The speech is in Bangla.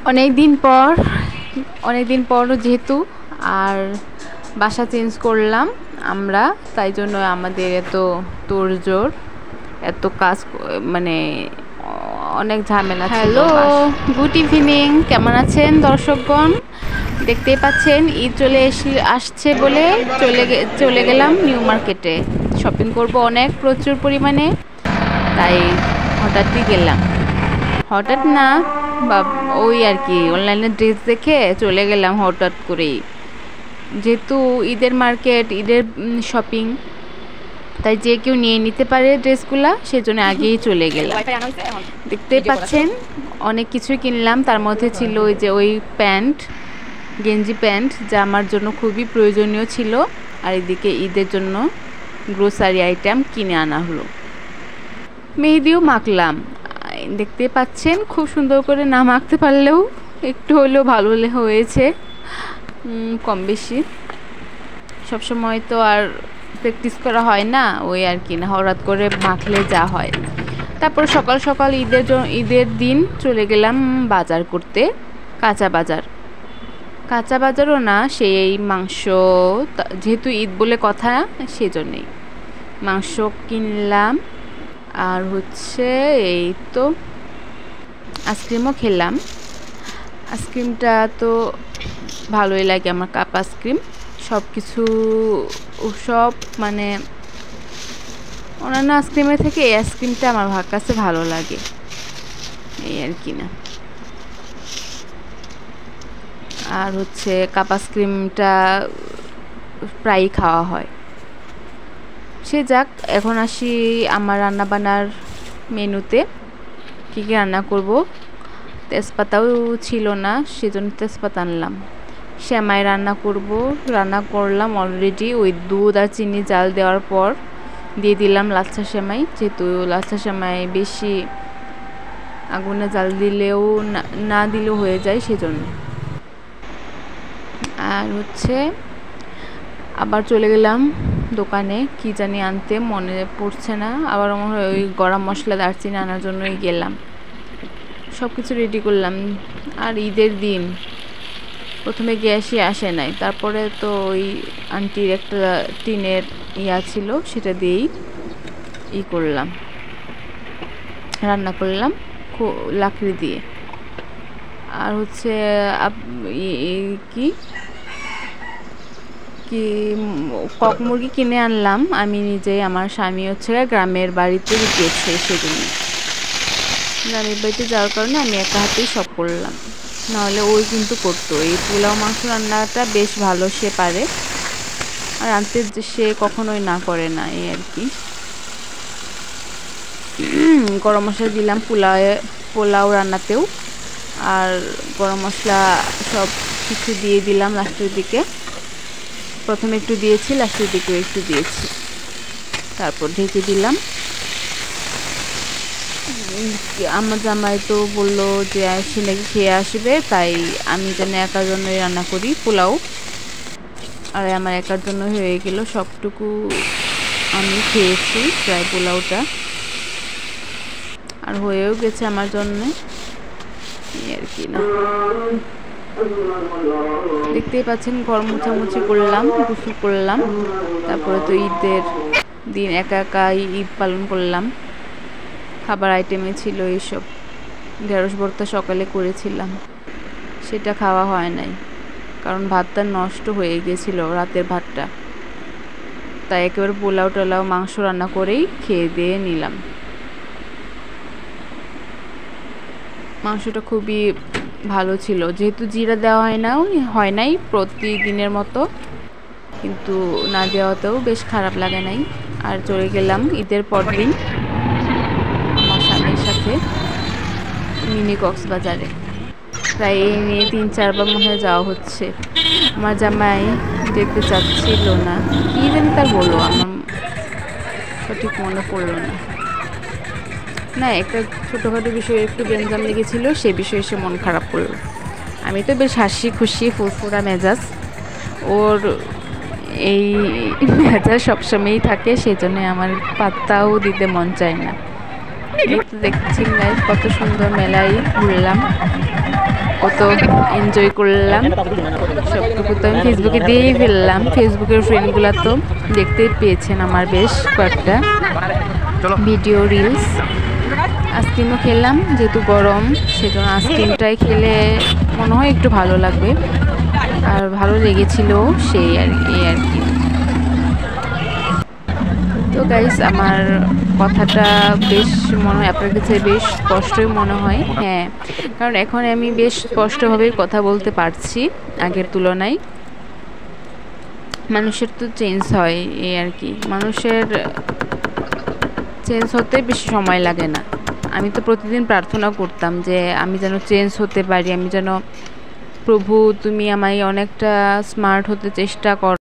অনেক দিন পর যেহেতু আর বাসা চেঞ্জ করলাম আমরা, তাই জন্য আমাদের এত তোড়জোড়, এত কাজ, মানে অনেক ঝামেলা ছিল। হ্যালো, গুড ইভিনিং, কেমন আছেন দর্শকগণ? দেখতেই পাচ্ছেন ঈদ আসছে বলে চলে গেলাম নিউ মার্কেটে শপিং করব অনেক প্রচুর পরিমাণে। তাই হঠাৎই গেলাম, হঠাৎ না বা ওই আর কি অনলাইনে ড্রেস দেখে চলে গেলাম হঠাৎ করেই। যেহেতু ঈদের মার্কেট, ঈদের শপিং, তাই যে কেউ নিয়ে নিতে পারে ড্রেসগুলা, সেজন্য আগেই চলে গেলাম। দেখতেই পাচ্ছেন অনেক কিছুই কিনলাম, তার মধ্যে ছিল ওই প্যান্ট, গেঞ্জি প্যান্ট, যা আমার জন্য খুবই প্রয়োজনীয় ছিল। আর এদিকে ঈদের জন্য গ্রোসারি আইটেম কিনে আনা হলো। মেহেদিও মাখলাম, দেখতে পাচ্ছেন খুব সুন্দর করে না মাখতে পারলেও একটু হলেও ভালো হয়েছে, কম বেশি। সবসময় তো আর প্র্যাকটিস করা হয় না, ওই আর কি না, হঠাৎ করে মাখলে যা হয়। তারপর সকাল সকাল ঈদের দিন চলে গেলাম বাজার করতে, কাঁচা বাজারও না, সেই মাংস, যেহেতু ঈদ বলে কথা সেজন্যই মাংস কিনলাম। আর হচ্ছে এই তো আইসক্রিমও খেলাম। আইসক্রিমটা তো ভালোই লাগে আমার, কাপ আইসক্রিম। সব মানে অন্যান্য আইসক্রিমের থেকে এই আইসক্রিমটা আমার কাছে ভালো লাগে, এই আর কি না। আর হচ্ছে কাপ আইসক্রিমটা প্রায়ই খাওয়া হয়। সে যাক, এখন আসি আমার রান্নাবান্নার মেনুতে। কী কী রান্না করব। তেজপাতাও ছিল না, সেজন্য তেজপাতা আনলাম। সেমাই রান্না করলাম অলরেডি। ওই দুধ আর চিনি জাল দেওয়ার পর দিয়ে দিলাম লাচ্ছা সেমাই, যেহেতু লাচ্ছা সেমাই বেশি আগুনে জাল দিলেও না দিলেও হয়ে যায়, সেজন্য। আর হচ্ছে আবার চলে গেলাম দোকানে, কি জানি আনতে মনে পড়ছে না, আবার মনে হয় ওই গরম মশলা দারচিনি আনার জন্যই গেলাম। সব কিছু রেডি করলাম। আর ঈদের দিন প্রথমে গ্যাসই আসে নাই, তারপরে তো ওই আন্টির একটা টিনের ছিল, সেটা দিয়েই রান্না করলাম লাকড়ি দিয়ে। আর হচ্ছে কি কক মুরগি কিনে আনলাম আমি নিজেই। আমার স্বামী হচ্ছে গ্রামের বাড়িতে গিয়েছে, সেজন্য গ্রামের বাড়িতে যাওয়ার কারণে আমি একা হাতেই সব করলাম, নাহলে ওই কিন্তু করতো। এই পোলাও মাংস রান্নাটা বেশ ভালো সে পারে, আর আনতে সে কখনোই না করে না, এই আর কি। গরম মশলা দিলাম পোলাও রান্নাতেও, আর গরম মশলা সব কিছু দিয়ে দিলাম লাস্টের দিকে। প্রথমে একটু দিয়েছি, লাস্টের দিকেও একটু দিয়েছি, তারপর ঢেকে দিলাম। আমার জামাই তো বললো যে সে নাকি খেয়ে আসবে, তাই আমি যেন একার জন্যই রান্না করি পোলাও। আর আমার একার জন্য হয়ে গেল, সবটুকু আমি খেয়েছি প্রায় পোলাওটা, আর হয়েও গেছে আমার জন্যে, আর কি না। দেখতেই পাচ্ছেন ঘর মোছামুছি করলাম, গোসল করলাম। তারপরে তো ঈদের দিন একা ঈদ পালন করলাম। খাবার আইটেমে ছিল এইসব, ঢেঁড়স ভর্তা সকালে করেছিলাম, সেটা খাওয়া হয় নাই, কারণ ভাতটা নষ্ট হয়ে গিয়েছিল, রাতের ভাতটা। তাই একেবারে পোলাও টোলাও মাংস রান্না করেই খেয়ে দিয়ে নিলাম। মাংসটা খুবই ভালো ছিল, যেহেতু জিরা দেওয়া হয় নাই প্রতিদিনের মতো, কিন্তু না দেওয়াতেও বেশ খারাপ লাগে নাই। আর চলে গেলাম ঈদের পর দিন আমার স্বামীর সাথে মিনি কক্সবাজারে। প্রায় এই নিয়ে 3-4 বার মনে হয় যাওয়া হচ্ছে। আমার জামাই দেখতে চাচ্ছিল না, কি জানি তার বলো, আমার সঠিক মনে পড়লো না, একটা ছোটোখাটো বিষয়ে একটু গ্যাঞ্জাম লেগেছিল, সে বিষয়ে সে মন খারাপ করলো। আমি তো বেশ হাসি খুশি ফুরফুরা মেজাজ, ওর এই মেজাজ সবসময়ই থাকে, সেজন্য আমার পাত্তাও দিতে মন চায় না। দেখছি কত সুন্দর মেলায় ঘুরলাম। কত এনজয় করলাম সবটুকু তো আমি ফেসবুকে দিয়েই ফেললাম। ফেসবুকের ফ্রেন্ডগুলো তো দেখতেই পেয়েছেন আমার বেশ কয়েকটা ভিডিও রিলস। আইসক্রিমও খেলাম, যেহেতু গরম সেজন্য আইসক্রিমটাই খেলে মনে হয় একটু ভালো লাগবে, আর ভালো লেগেছিল সেই আর কি। তো গাইস, আমার কথাটা বেশ মনে হয় আপনার কাছে বেশ স্পষ্টই মনে হয়। হ্যাঁ, কারণ এখন আমি বেশ স্পষ্টভাবেই কথা বলতে পারছি আগের তুলনায়। মানুষের তো চেঞ্জ হয় এই আর কি, মানুষের চেঞ্জ হতে বেশি সময় লাগে না। আমি তো প্রতিদিন প্রার্থনা করতাম যে আমি যেন চেঞ্জ হতে পারি, আমি যেন প্রভু তুমি আমায় অনেকটা স্মার্ট হতে চেষ্টা করো।